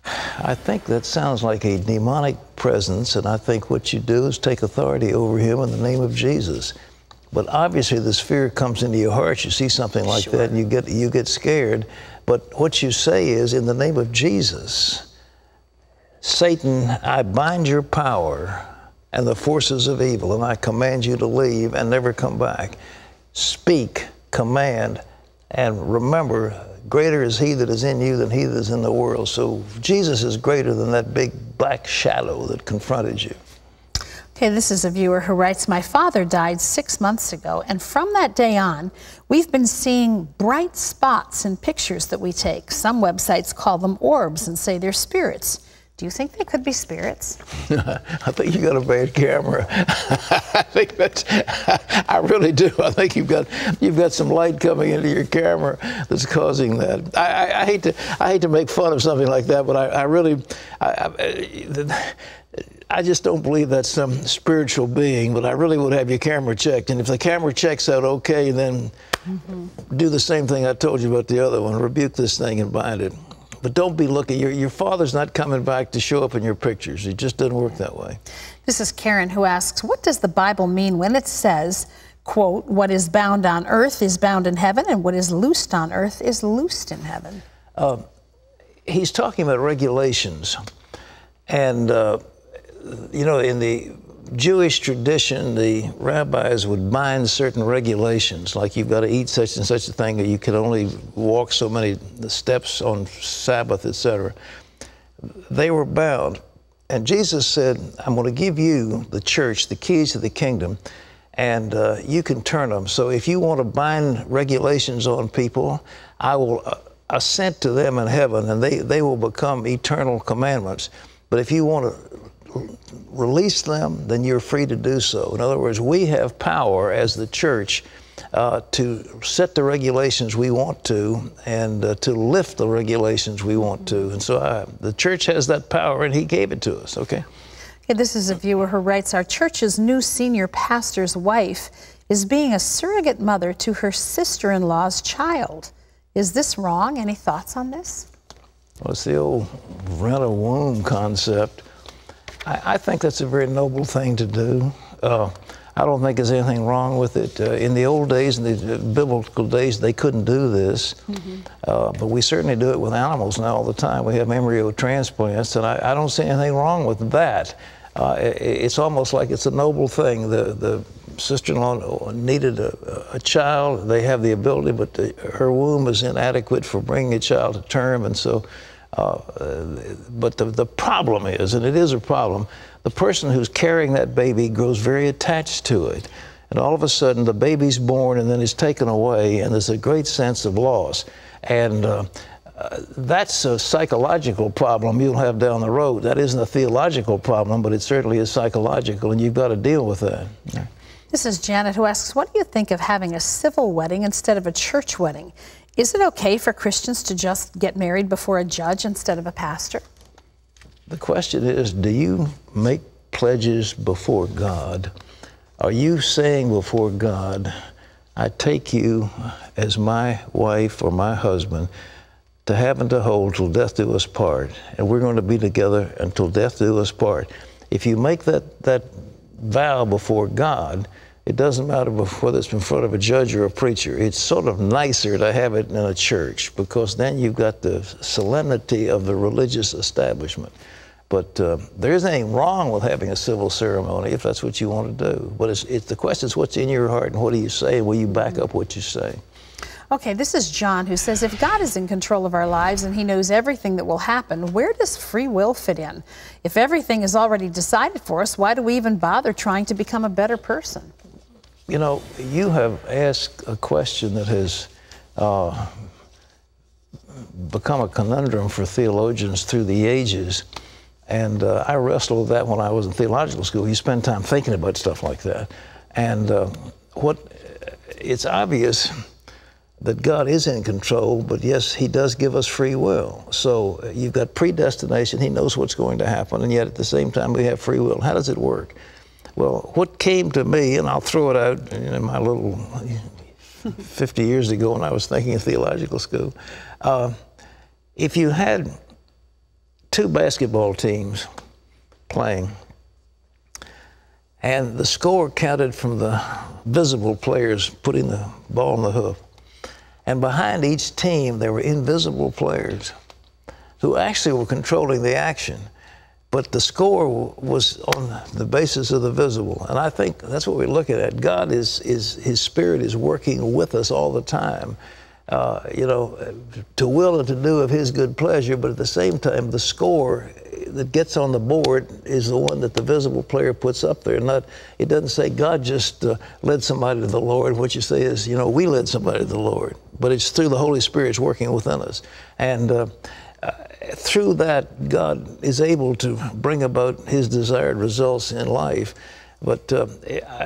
I think that sounds like a demonic presence, and I think what you do is take authority over him in the name of Jesus. But obviously this fear comes into your heart. You see something like that, and you get scared. But what you say is, in the name of Jesus, Satan, I bind your power and the forces of evil, and I command you to leave and never come back. Speak, command, and remember, greater is he that is in you than he that is in the world. So Jesus is greater than that big black shadow that confronted you. Okay, this is a viewer who writes, my father died 6 months ago, and from that day on, we've been seeing bright spots in pictures that we take. Some websites call them orbs and say they're spirits. Do you think they could be spirits? I think you got a bad camera. I really do. I think you've got some light coming into your camera that's causing that. I hate to make fun of something like that, but I just don't believe that's some spiritual being. But I really would have your camera checked, and if the camera checks out okay, then do the same thing I told you about the other one. Rebuke this thing and bind it. But don't be looking. Your father's not coming back to show up in your pictures. It just doesn't work that way. This is Karen who asks, what does the Bible mean when it says, quote, what is bound on earth is bound in heaven, and what is loosed on earth is loosed in heaven? He's talking about regulations. And, you know, in the Jewish tradition, the rabbis would bind certain regulations, like you've got to eat such and such a thing, or you can only walk so many steps on Sabbath, etc. They were bound. And Jesus said, I'm going to give you, the church, the keys to the kingdom, and you can turn them. So if you want to bind regulations on people, I will assent to them in heaven, and they will become eternal commandments. But if you want to release them, then you're free to do so. In other words, we have power as the church to set the regulations we want to, and to lift the regulations we want to. And so the church has that power, and he gave it to us, okay? Okay, this is a viewer who writes, our church's new senior pastor's wife is being a surrogate mother to her sister-in-law's child. Is this wrong? Any thoughts on this? Well, it's the old rent a womb concept. I think that's a very noble thing to do. I don't think there's anything wrong with it. In the old days, in the biblical days, they couldn't do this. But we certainly do it with animals now all the time. We have embryo transplants, and I don't see anything wrong with that. It's almost like it's a noble thing. The sister-in-law needed a child. They have the ability, but her womb is inadequate for bringing a child to term, and so. But the problem is, and it is a problem, the person who's carrying that baby grows very attached to it. And all of a sudden, the baby's born and then is taken away, and there's a great sense of loss. And that's a psychological problem you'll have down the road. That isn't a theological problem, but it certainly is psychological, and you've got to deal with that. This is Janet, who asks, what do you think of having a civil wedding instead of a church wedding? Is it okay for Christians to just get married before a judge instead of a pastor? The question is, do you make pledges before God? Are you saying before God, I take you as my wife or my husband to have and to hold till death do us part, and we're going to be together until death do us part? If you make that vow before God, it doesn't matter whether it's in front of a judge or a preacher. It's sort of nicer to have it in a church, because then you've got the solemnity of the religious establishment. But there isn't anything wrong with having a civil ceremony if that's what you want to do. But the question is, what's in your heart and what do you say, and will you back up what you say? Okay, this is John, who says, if God is in control of our lives and he knows everything that will happen, where does free will fit in? If everything is already decided for us, why do we even bother trying to become a better person? You know, you have asked a question that has become a conundrum for theologians through the ages. And I wrestled with that when I was in theological school. You spend time thinking about stuff like that. And it's obvious that God is in control, but yes, he does give us free will. So you've got predestination. He knows what's going to happen, and yet at the same time we have free will. How does it work? Well, what came to me, and I'll throw it out in my little 50 years ago when I was thinking of theological school, if you had two basketball teams playing, and the score counted from the visible players putting the ball in the hoop, and behind each team there were invisible players who actually were controlling the action, but the score was on the basis of the visible. And I think that's what we're looking at. God his Spirit is working with us all the time, you know, to will and to do of his good pleasure, but at the same time, the score that gets on the board is the one that the visible player puts up there. It doesn't say God just led somebody to the Lord. What you say is, you know, we led somebody to the Lord, but it's through the Holy Spirit's working within us. And through that, God is able to bring about his desired results in life. But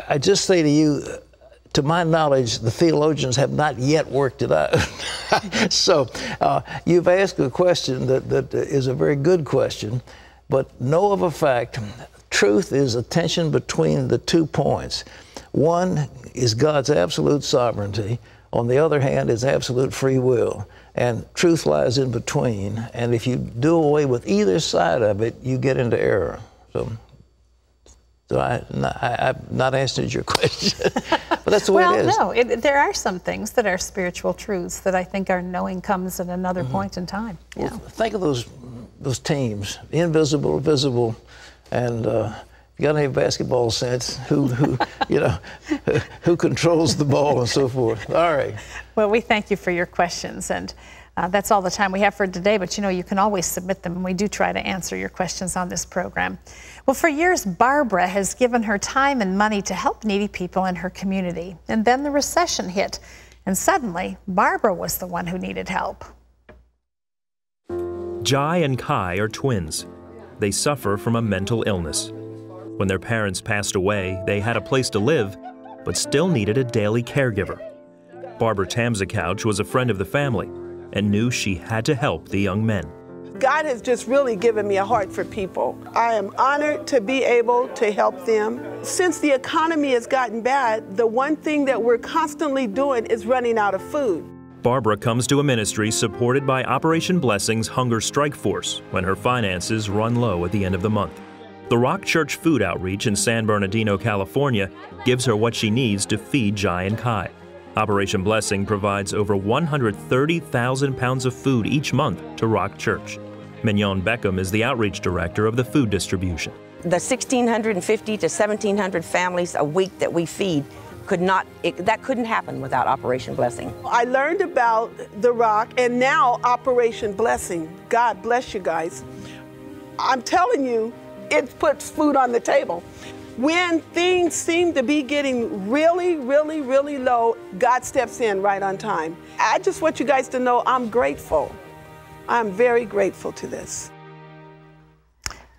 I just say to you, to my knowledge, the theologians have not yet worked it out. So you've asked a question that is a very good question, but know of a fact, truth is a tension between the 2 points. One is God's absolute sovereignty. On the other hand, is absolute free will. And truth lies in between. And if you do away with either side of it, you get into error. So I've not answered your question, but that's the way it is. Well, no, there are some things that are spiritual truths that I think our knowing comes at another point in time. Well, think of those teams, invisible, visible, and you got any basketball sense? Who you know, who controls the ball and so forth? All right. Well, we thank you for your questions, and that's all the time we have for today, but you know, you can always submit them, and we do try to answer your questions on this program. Well, for years, Barbara has given her time and money to help needy people in her community. And then the recession hit, and suddenly, Barbara was the one who needed help. Jai and Kai are twins. They suffer from a mental illness. When their parents passed away, they had a place to live, but still needed a daily caregiver. Barbara Tamzakouch was a friend of the family and knew she had to help the young men. God has just really given me a heart for people. I am honored to be able to help them. Since the economy has gotten bad, the one thing that we're constantly doing is running out of food. Barbara comes to a ministry supported by Operation Blessing's Hunger Strike Force when her finances run low at the end of the month. The Rock Church Food Outreach in San Bernardino, California, gives her what she needs to feed Jai and Kai. Operation Blessing provides over 130,000 pounds of food each month to Rock Church. Mignon Beckham is the outreach director of the food distribution. The 1,650 to 1,700 families a week that we feed that couldn't happen without Operation Blessing. I learned about the Rock and now Operation Blessing. God bless you guys. I'm telling you, it puts food on the table. When things seem to be getting really, really, really low, God steps in right on time. I just want you guys to know I'm grateful. I'm very grateful to this.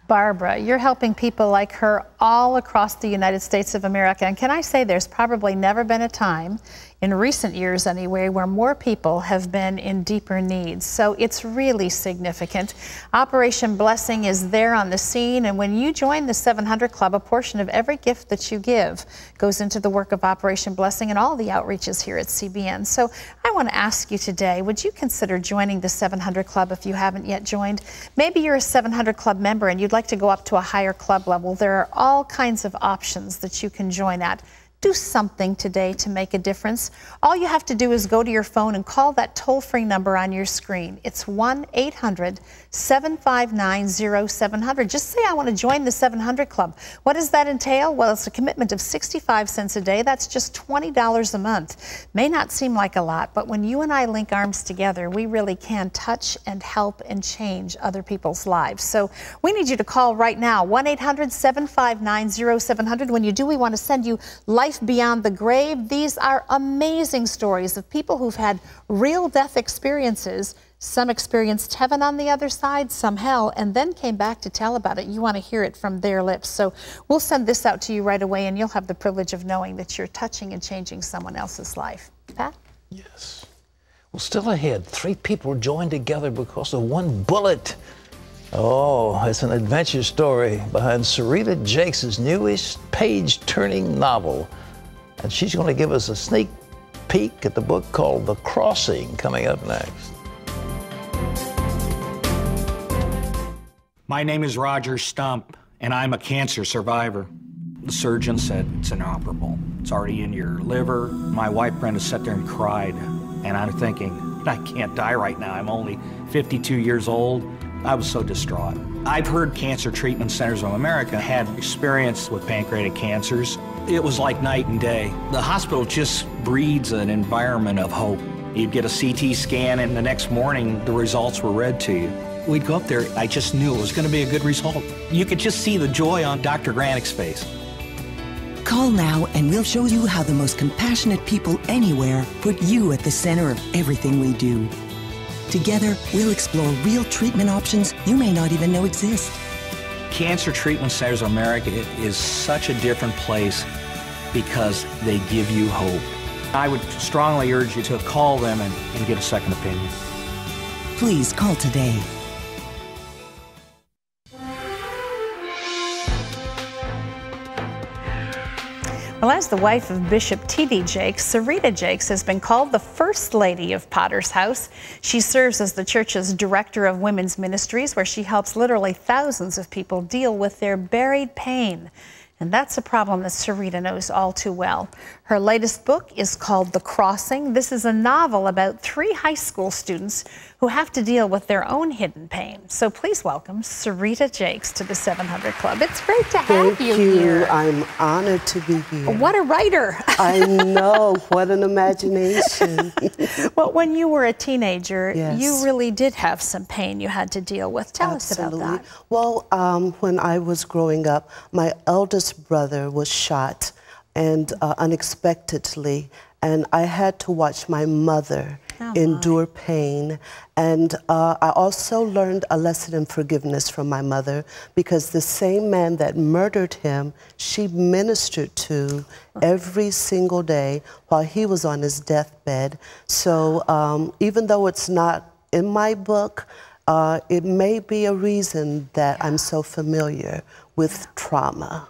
Barbara, you're helping people like her all across the United States of America. And can I say there's probably never been a time, in recent years anyway, where more people have been in deeper needs. So it's really significant. Operation Blessing is there on the scene. And when you join the 700 Club, a portion of every gift that you give goes into the work of Operation Blessing and all the outreaches here at CBN. So I want to ask you today, would you consider joining the 700 Club if you haven't yet joined? Maybe you're a 700 Club member and you'd like to go up to a higher club level. There are all kinds of options that you can join at. Do something today to make a difference. All you have to do is go to your phone and call that toll-free number on your screen. It's 1-800-759-0700. Just say, I want to join the 700 Club. What does that entail? Well, it's a commitment of 65 cents a day. That's just $20 a month. May not seem like a lot, but when you and I link arms together, we really can touch and help and change other people's lives. So we need you to call right now, 1-800-759-0700. When you do, we want to send you Life Beyond the Grave. These are amazing stories of people who've had real death experiences. Some experienced heaven on the other side, some hell, and then came back to tell about it. You want to hear it from their lips. So we'll send this out to you right away, and you'll have the privilege of knowing that you're touching and changing someone else's life. Pat? Yes. Well, still ahead, 3 people joined together because of one bullet. Oh, it's an adventure story behind Serita Jakes' newest page-turning novel. And she's going to give us a sneak peek at the book called The Crossing, coming up next. My name is Roger Stump, and I'm a cancer survivor. The surgeon said it's inoperable. It's already in your liver. My wife Brenda sat there and cried, and I'm thinking, I can't die right now. I'm only 52 years old. I was so distraught. I've heard Cancer Treatment Centers of America had experience with pancreatic cancers. It was like night and day. The hospital just breeds an environment of hope. You'd get a CT scan, and the next morning, the results were read to you. We'd go up there, I just knew it was going to be a good result. You could just see the joy on Dr. Granick's face. Call now and we'll show you how the most compassionate people anywhere put you at the center of everything we do. Together, we'll explore real treatment options you may not even know exist. Cancer Treatment Centers of America is such a different place because they give you hope. I would strongly urge you to call them and get a second opinion. Please call today. Well, as the wife of Bishop T.D. Jakes, Serita Jakes has been called the First Lady of Potter's House. She serves as the church's Director of Women's Ministries, where she helps literally thousands of people deal with their buried pain. And that's a problem that Serita knows all too well. Her latest book is called The Crossing. This is a novel about 3 high school students who have to deal with their own hidden pain. So please welcome Serita Jakes to the 700 Club. It's great to have you here. I'm honored to be here. What a writer. I know, what an imagination. Well, when you were a teenager, yes, you really did have some pain you had to deal with. Tell Absolutely. us about that. Well, when I was growing up, my eldest brother was shot and unexpectedly, and I had to watch my mother endure pain. And I also learned a lesson in forgiveness from my mother, because the same man that murdered him, she ministered to every single day while he was on his deathbed. So even though it's not in my book, it may be a reason that I'm so familiar with trauma.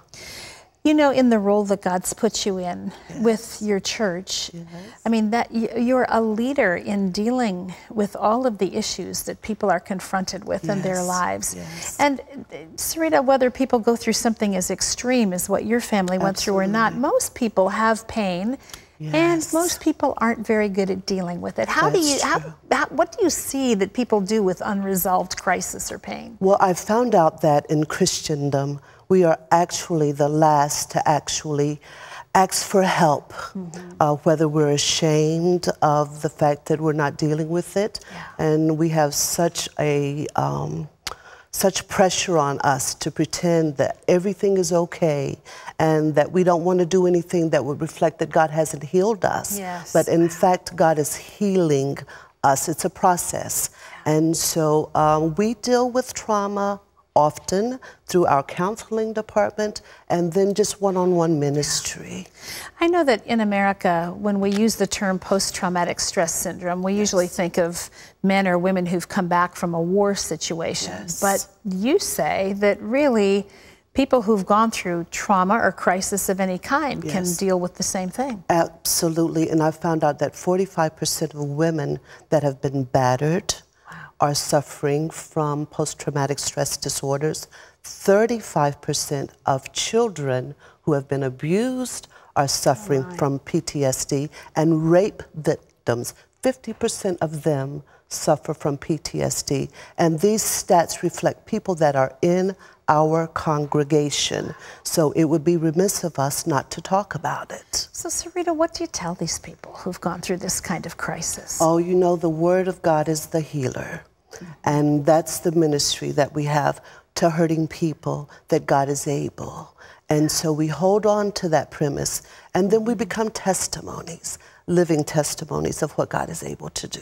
You know, in the role that God's put you in with your church, I mean, that you're a leader in dealing with all of the issues that people are confronted with in their lives. And Serita, whether people go through something as extreme as what your family went through or not, most people have pain. And most people aren't very good at dealing with it. What do you see that people do with unresolved crisis or pain? Well, I've found out that in Christendom, we are actually the last to actually ask for help, whether we're ashamed of the fact that we're not dealing with it. And we have such pressure on us to pretend that everything is okay and that we don't want to do anything that would reflect that God hasn't healed us. But in fact, God is healing us. It's a process. And so we deal with trauma often through our counseling department and then just one-on-one ministry. I know that in America, when we use the term post-traumatic stress syndrome, we usually think of men or women who've come back from a war situation. But you say that really people who've gone through trauma or crisis of any kind can deal with the same thing. Absolutely, and I found out that 45% of women that have been battered are suffering from post-traumatic stress disorders. 35% of children who have been abused are suffering from PTSD, and rape victims, 50% of them suffer from PTSD. And these stats reflect people that are in our congregation. So it would be remiss of us not to talk about it. So Serita, what do you tell these people who've gone through this kind of crisis? Oh, you know, the Word of God is the healer. And that's the ministry that we have to hurting people, that God is able. And so we hold on to that premise, and then we become testimonies, living testimonies of what God is able to do.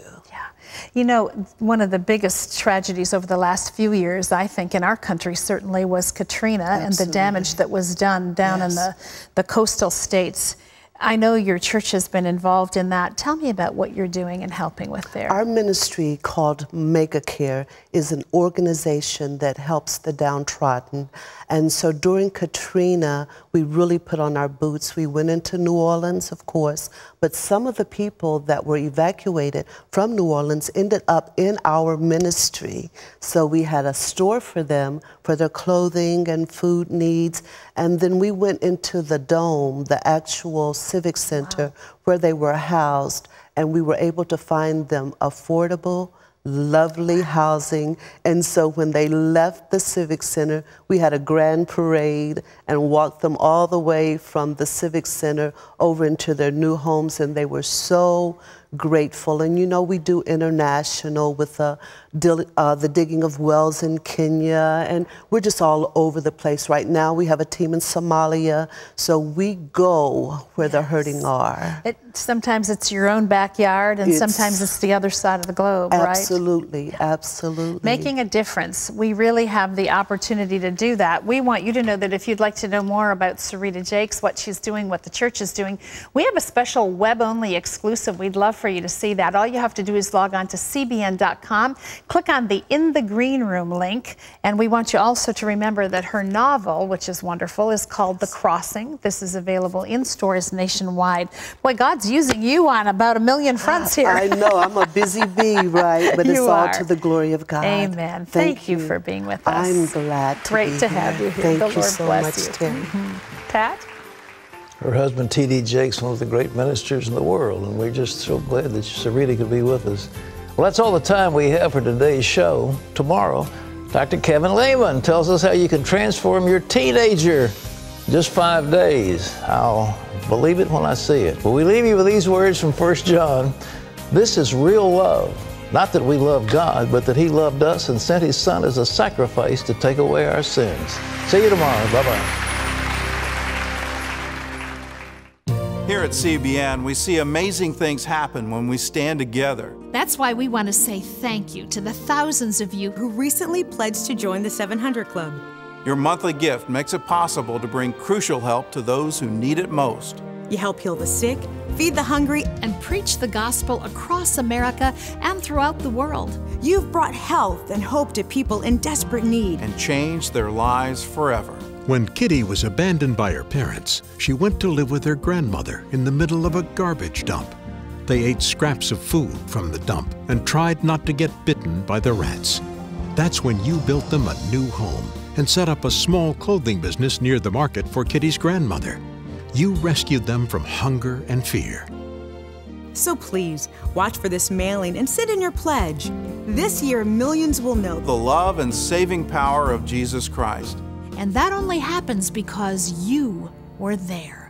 You know, one of the biggest tragedies over the last few years, I think, in our country certainly was Katrina and the damage that was done down in the coastal states. I know your church has been involved in that. Tell me about what you're doing and helping with there. Our ministry, called Mega Care, is an organization that helps the downtrodden. And so during Katrina, we really put on our boots. We went into New Orleans, of course, but some of the people that were evacuated from New Orleans ended up in our ministry. So we had a store for them for their clothing and food needs. And then we went into the Dome, the actual civic center where they were housed, and we were able to find them affordable, lovely housing. And so when they left the Civic Center, we had a grand parade and walked them all the way from the Civic Center over into their new homes, and they were so grateful. And you know, we do international with the digging of wells in Kenya, and we're just all over the place. Right now we have a team in Somalia, so we go where the hurting are. Sometimes it's your own backyard, and sometimes it's the other side of the globe, right? Absolutely, absolutely. Making a difference. We really have the opportunity to do that. We want you to know that if you'd like to know more about Serita Jakes, what she's doing, what the church is doing, we have a special web-only exclusive. We'd love for you to see that. All you have to do is log on to cbn.com, click on the In the Green Room link, and we want you also to remember that her novel, which is wonderful, is called The Crossing. This is available in stores nationwide. Boy, God's using you on about 1 million fronts here. I know, I'm a busy bee, right? But it's all to the glory of God. Amen. Thank you for being with us. I'm glad to Great be to have you here. Thank the you Lord so bless much, you. Terry. Pat? Her husband, T.D. Jakes, one of the great ministers in the world, and we're just so glad that Serita could be with us. Well, that's all the time we have for today's show. Tomorrow, Dr. Kevin Lehman tells us how you can transform your teenager. Just 5 days. I'll believe it when I see it. But we leave you with these words from 1 John. This is real love. Not that we love God, but that He loved us and sent His Son as a sacrifice to take away our sins. See you tomorrow. Bye-bye. Here at CBN, we see amazing things happen when we stand together. That's why we want to say thank you to the thousands of you who recently pledged to join the 700 Club. Your monthly gift makes it possible to bring crucial help to those who need it most. You help heal the sick, feed the hungry, and preach the gospel across America and throughout the world. You've brought health and hope to people in desperate need. And changed their lives forever. When Kitty was abandoned by her parents, she went to live with her grandmother in the middle of a garbage dump. They ate scraps of food from the dump and tried not to get bitten by the rats. That's when you built them a new home and set up a small clothing business near the market for Kitty's grandmother. You rescued them from hunger and fear. So please, watch for this mailing and send in your pledge. This year, millions will know the love and saving power of Jesus Christ. And that only happens because you were there.